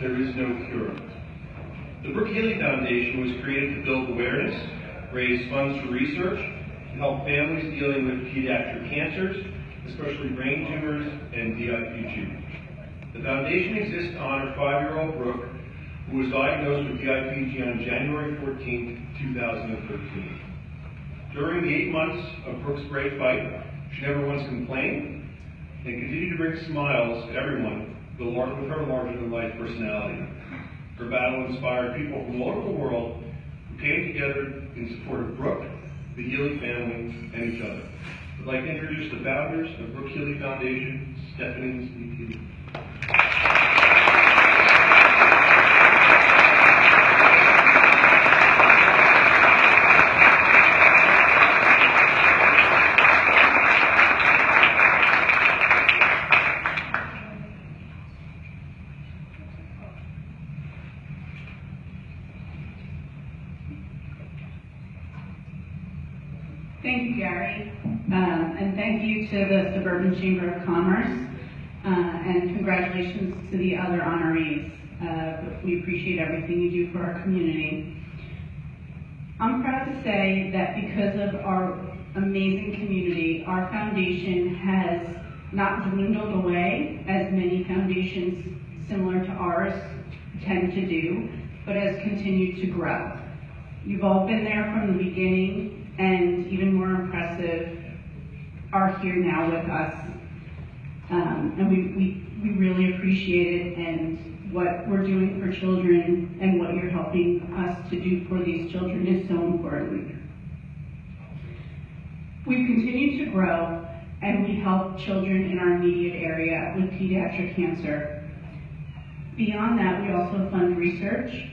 there is no cure. The Brooke Healey Foundation was created to build awareness, raise funds for research, and help families dealing with pediatric cancers, especially brain tumors and DIPG. The foundation exists to honor 5-year-old Brooke, who was diagnosed with DIPG on January 14, 2013. During the 8 months of Brooke's brave fight, she never once complained and continued to bring smiles to everyone with her larger-than-life personality. Her battle inspired people from all over the world who came together in support of Brooke, the Healey family, and each other. I'd like to introduce the founders of Brooke Healey Foundation, Stephanie and Steve Healey. Thank you, Gary, and thank you to the Suburban Chamber of Commerce, and congratulations to the other honorees. We appreciate everything you do for our community. I'm proud to say that because of our amazing community, our foundation has not dwindled away, as many foundations similar to ours tend to do, but has continued to grow. You've all been there from the beginning, and even more impressive, are here now with us. And we really appreciate it, and what we're doing for children and what you're helping us to do for these children is so important. We've continued to grow, and we help children in our immediate area with pediatric cancer. Beyond that, we also fund research,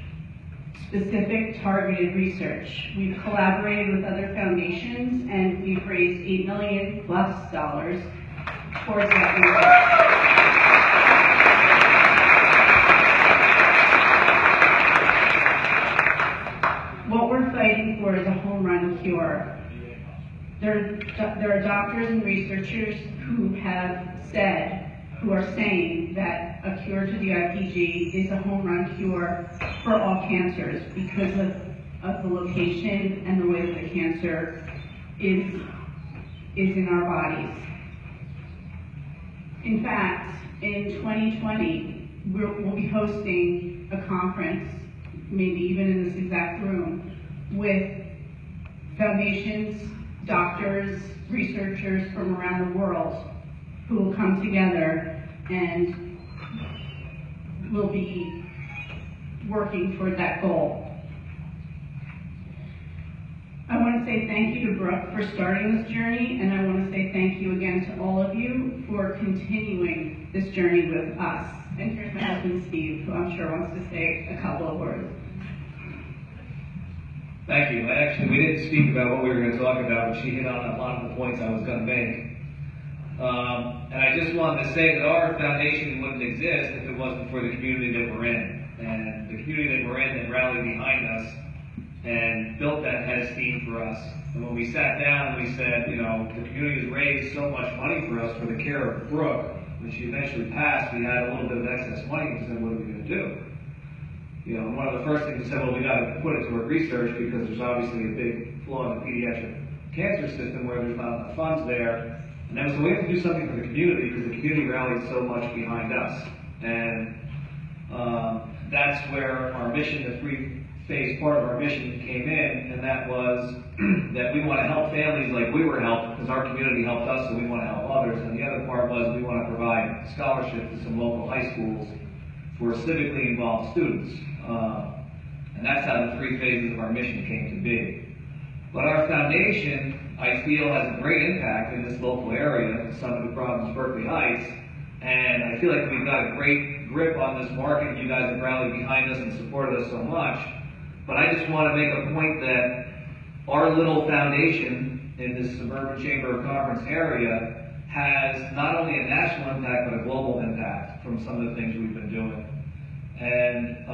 specific targeted research. We've collaborated with other foundations, and we've raised $8 million+ towards that research. What we're fighting for is a home run cure. There are doctors and researchers who are saying that a cure to DIPG is a home run cure for all cancers because of the location and the way that the cancer is in our bodies. In fact, in 2020, we'll be hosting a conference, maybe even in this exact room, with foundations, doctors, researchers from around the world who will come together and will be working toward that goal. I want to say thank you to Brooke for starting this journey, and I want to say thank you again to all of you for continuing this journey with us. And here's my husband, Steve, who I'm sure wants to say a couple of words. Thank you. We didn't speak about what we were going to talk about, but she hit on a lot of the points I was going to make. And I just wanted to say that our foundation wouldn't exist if it wasn't for the community that we're in. And the community that we're in that rallied behind us and built that head of steam for us. And when we sat down and we said, you know, the community has raised so much money for us for the care of Brooke, when she eventually passed, we had a little bit of excess money, and we said, what are we going to do? You know, and one of the first things we said, well, we got to put it toward research because there's obviously a big flaw in the pediatric cancer system where there's not enough funds there. And then so we have to do something for the community because the community rallied so much behind us. And that's where our mission, the three-phase part of our mission came in, and that was that we want to help families like we were helped because our community helped us, so we want to help others. And the other part was we want to provide scholarships to some local high schools for civically involved students. And that's how the three phases of our mission came to be. But our foundation, I feel, has a great impact in this local area, some of the problems Berkeley Heights, and I feel like we've got a great grip on this market. You guys have rallied behind us and supported us so much. But I just want to make a point that our little foundation in this Suburban Chamber of Commerce area has not only a national impact, but a global impact from some of the things we've been doing. And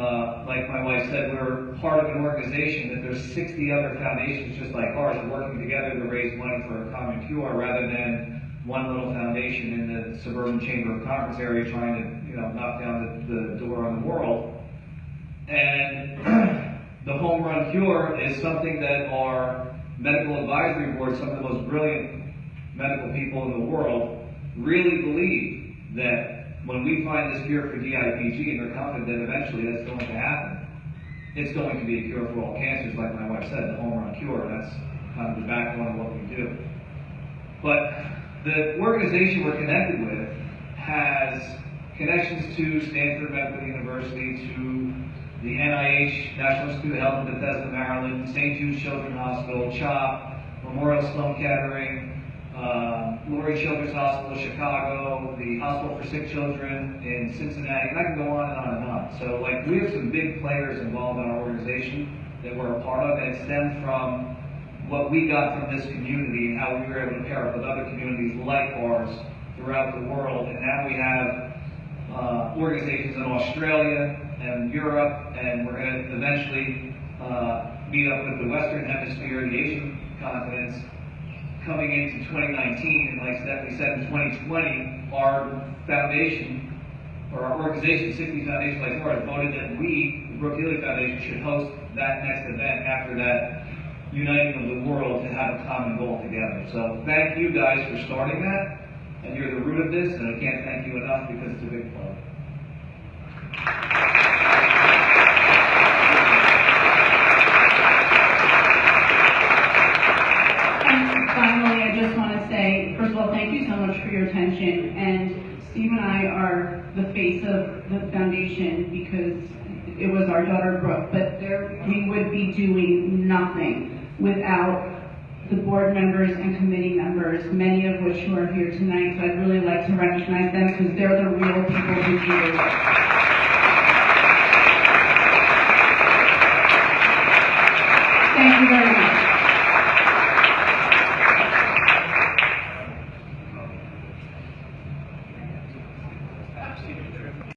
like my wife said, we're part of an organization that there's 60 other foundations just like ours working together to raise money for a common cure rather than one little foundation in the Suburban Chamber of Commerce area trying to knock down the door on the world. And the home run cure is something that our medical advisory board, some of the most brilliant medical people in the world, really believe that when we find this cure for DIPG, and they're confident that eventually that's going to happen, it's going to be a cure for all cancers, like my wife said, the home run cure. That's kind of the backbone of what we do. But the organization we're connected with has connections to Stanford Medical University, to the NIH, National Institute of Health in Bethesda, Maryland, St. Jude's Children's Hospital, CHOP, Memorial Sloan Kettering, Lurie Children's Hospital, Chicago, the Hospital for Sick Children in Cincinnati, and I can go on and on and on. So, like, we have some big players involved in our organization that we're a part of, and it stemmed from what we got from this community and how we were able to pair up with other communities like ours throughout the world. And now we have organizations in Australia and Europe, and we're going to eventually meet up with the Western Hemisphere, the Asian continents, coming into 2019. And like Stephanie said, in 2020, our foundation, or our organization, 60 Foundation like ours, voted that we, the Brooke Healey Foundation, should host that next event after that uniting of the world to have a common goal together. So thank you guys for starting that, and you're the root of this, and I can't thank you enough because it's a big part. And finally, I just want to say, first of all, thank you so much for your attention. And Steve and I are the face of the foundation because it was our daughter Brooke, but we would be doing nothing without the board members and committee members, many of which who are here tonight. So I'd really like to recognize them because they're the real people who do this. Thank you very